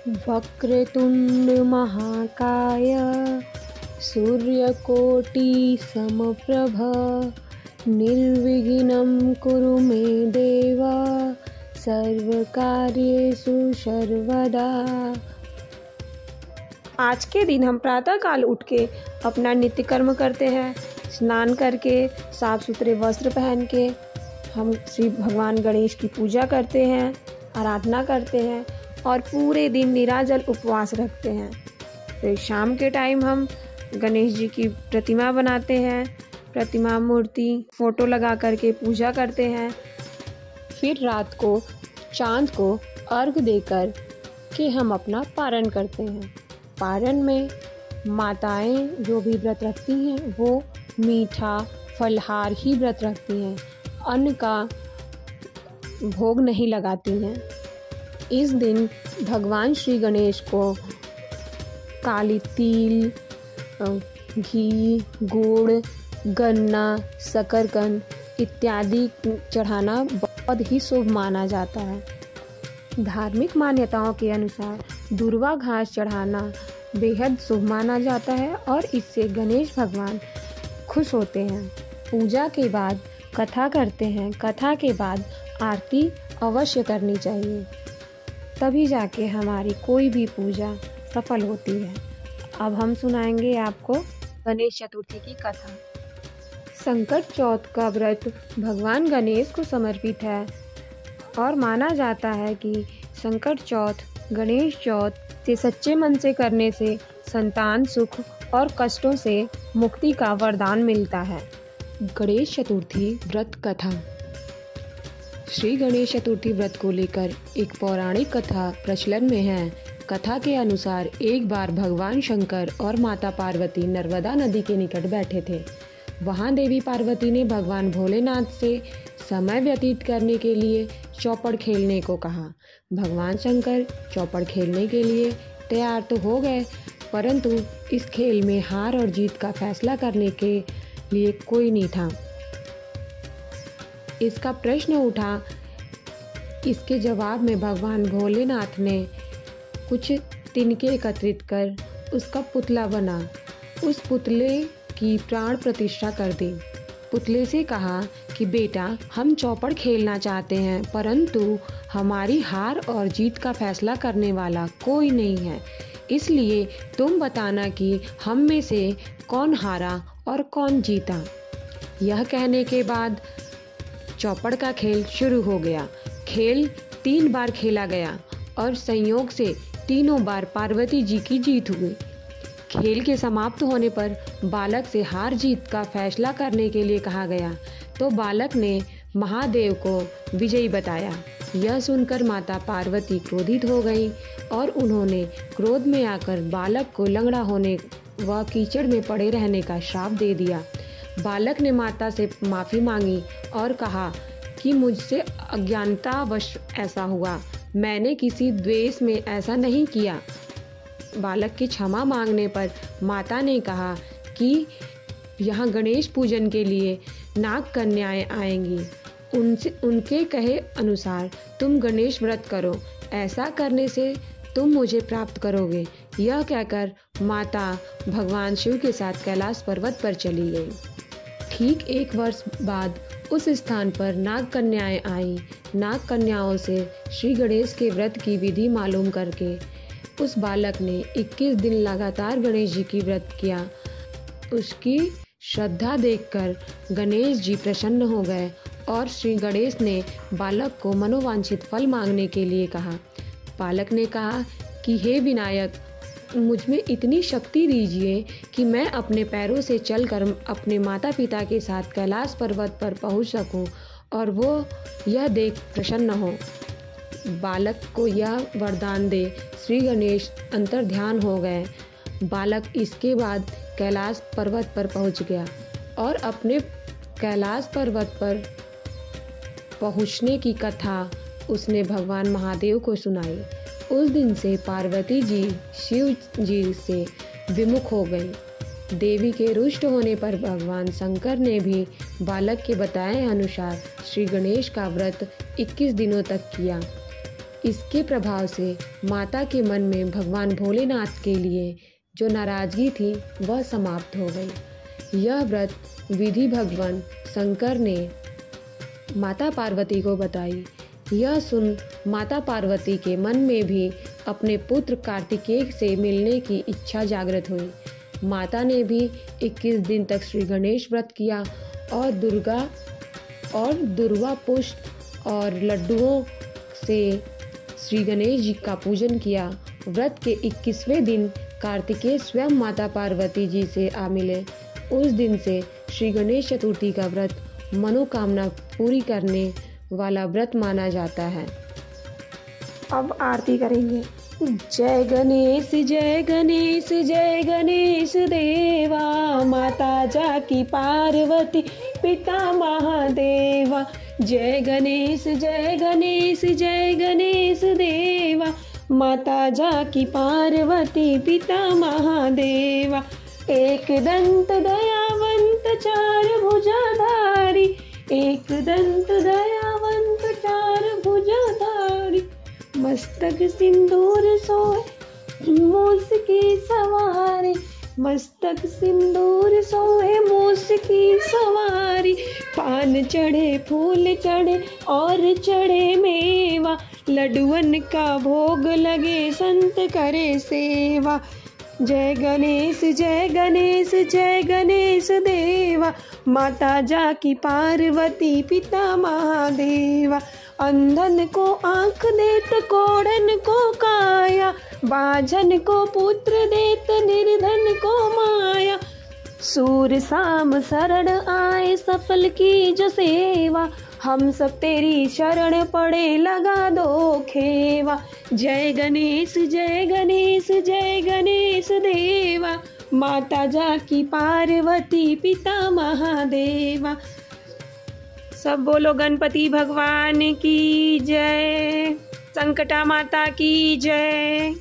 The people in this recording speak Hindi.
वक्रतुंड महाकाय सूर्यकोटि समप्रभ निर्विघ्नं कुरु मे देव सर्वकार्येषु सर्वदा। आज के दिन हम प्रातःकाल उठ के अपना नित्य कर्म करते हैं। स्नान करके साफ सुथरे वस्त्र पहन के हम श्री भगवान गणेश की पूजा करते हैं, आराधना करते हैं और पूरे दिन निराजल उपवास रखते हैं। फिर शाम के टाइम हम गणेश जी की प्रतिमा बनाते हैं, प्रतिमा मूर्ति फोटो लगा करके पूजा करते हैं। फिर रात को चांद को अर्घ देकर के हम अपना पारण करते हैं। पारण में माताएं जो भी व्रत रखती हैं वो मीठा फलहार ही व्रत रखती हैं, अन्न का भोग नहीं लगाती हैं। इस दिन भगवान श्री गणेश को काली तिल, घी, गुड़, गन्ना, शकरकंद इत्यादि चढ़ाना बहुत ही शुभ माना जाता है। धार्मिक मान्यताओं के अनुसार दुर्वा घास चढ़ाना बेहद शुभ माना जाता है और इससे गणेश भगवान खुश होते हैं। पूजा के बाद कथा करते हैं। कथा के बाद आरती अवश्य करनी चाहिए, तभी जाके हमारी कोई भी पूजा सफल होती है। अब हम सुनाएंगे आपको गणेश चतुर्थी की कथा। संकट चौथ का व्रत भगवान गणेश को समर्पित है और माना जाता है कि संकट चौथ, गणेश चौथ से सच्चे मन से करने से संतान सुख और कष्टों से मुक्ति का वरदान मिलता है। गणेश चतुर्थी व्रत कथा। श्री गणेश चतुर्थी व्रत को लेकर एक पौराणिक कथा प्रचलन में है। कथा के अनुसार एक बार भगवान शंकर और माता पार्वती नर्मदा नदी के निकट बैठे थे। वहाँ देवी पार्वती ने भगवान भोलेनाथ से समय व्यतीत करने के लिए चौपड़ खेलने को कहा। भगवान शंकर चौपड़ खेलने के लिए तैयार तो हो गए, परंतु इस खेल में हार और जीत का फैसला करने के लिए कोई नहीं था। इसका प्रश्न उठा। इसके जवाब में भगवान भोलेनाथ ने कुछ तिनके एकत्रित कर उसका पुतला बना। उस पुतले की प्राण प्रतिष्ठा कर दी। पुतले से कहा कि बेटा, हम चौपड़ खेलना चाहते हैं, परंतु हमारी हार और जीत का फैसला करने वाला कोई नहीं है, इसलिए तुम बताना कि हम में से कौन हारा और कौन जीता। यह कहने के बाद चौपड़ का खेल शुरू हो गया। खेल 3 बार खेला गया और संयोग से तीनों बार पार्वती जी की जीत हुई। खेल के समाप्त होने पर बालक से हार जीत का फैसला करने के लिए कहा गया, तो बालक ने महादेव को विजयी बताया। यह सुनकर माता पार्वती क्रोधित हो गई और उन्होंने क्रोध में आकर बालक को लंगड़ा होने व कीचड़ में पड़े रहने का श्राप दे दिया। बालक ने माता से माफ़ी मांगी और कहा कि मुझसे अज्ञानतावश ऐसा हुआ, मैंने किसी द्वेष में ऐसा नहीं किया। बालक की क्षमा मांगने पर माता ने कहा कि यहाँ गणेश पूजन के लिए नाग कन्याएं आएंगी, उनके कहे अनुसार तुम गणेश व्रत करो, ऐसा करने से तुम मुझे प्राप्त करोगे। यह कहकर माता भगवान शिव के साथ कैलाश पर्वत पर चली गई। ठीक 1 वर्ष बाद उस स्थान पर नाग कन्याएं आईं। नाग कन्याओं से श्री गणेश के व्रत की विधि मालूम करके उस बालक ने 21 दिन लगातार गणेश जी की व्रत किया। उसकी श्रद्धा देखकर गणेश जी प्रसन्न हो गए और श्री गणेश ने बालक को मनोवांछित फल मांगने के लिए कहा। बालक ने कहा कि हे विनायक, मुझ में इतनी शक्ति दीजिए कि मैं अपने पैरों से चलकर अपने माता पिता के साथ कैलाश पर्वत पर पहुंच सकूं और वो यह देख प्रसन्न हो। बालक को यह वरदान दे श्री गणेश अंतर्ध्यान हो गए। बालक इसके बाद कैलाश पर्वत पर पहुंच गया और अपने कैलाश पर्वत पर पहुंचने की कथा उसने भगवान महादेव को सुनाई। उस दिन से पार्वती जी शिव जी से विमुख हो गई। देवी के रुष्ट होने पर भगवान शंकर ने भी बालक के बताए अनुसार श्री गणेश का व्रत 21 दिनों तक किया। इसके प्रभाव से माता के मन में भगवान भोलेनाथ के लिए जो नाराज़गी थी वह समाप्त हो गई। यह व्रत विधि भगवान शंकर ने माता पार्वती को बताई। यह सुन माता पार्वती के मन में भी अपने पुत्र कार्तिकेय से मिलने की इच्छा जागृत हुई। माता ने भी 21 दिन तक श्री गणेश व्रत किया और दुर्वा पुष्प और लड्डुओं से श्री गणेश जी का पूजन किया। व्रत के 21वें दिन कार्तिकेय स्वयं माता पार्वती जी से आ मिले। उस दिन से श्री गणेश चतुर्थी का व्रत मनोकामना पूरी करने वाला व्रत माना जाता है। अब आरती करेंगे। जय गणेश जय गणेश जय गणेश देवा, माता जाकी पार्वती पिता महादेवा। जय गणेश जय गणेश जय गणेश देवा, माता जाकी पार्वती पिता महादेवा। एक दंत दयावंत चार भुजाधारी, एक दंत दयावंत चार भुजाधारी। मस्तक सिंदूर सोए मूस की सवारी, मस्तक सिंदूर सोए मूस की सवारी। पान चढ़े फूल चढ़े और चढ़े मेवा, लड्डुअन का भोग लगे संत करे सेवा। जय गणेश जय गणेश जय गणेश देवा, माता जाकी पार्वती पिता महादेवा। अंधन को आँख देत कोढ़न को काया, बाझन को पुत्र देत निर्धन को माया। सूर शाम शरण आए सफल की जो सेवा, हम सब तेरी शरण पड़े लगा दो खेवा। जय गणेश जय गणेश जय गणेश देवा, माता जाकी पार्वती पिता महादेवा। सब बोलो गणपति भगवान की जय, संकटा माता की जय।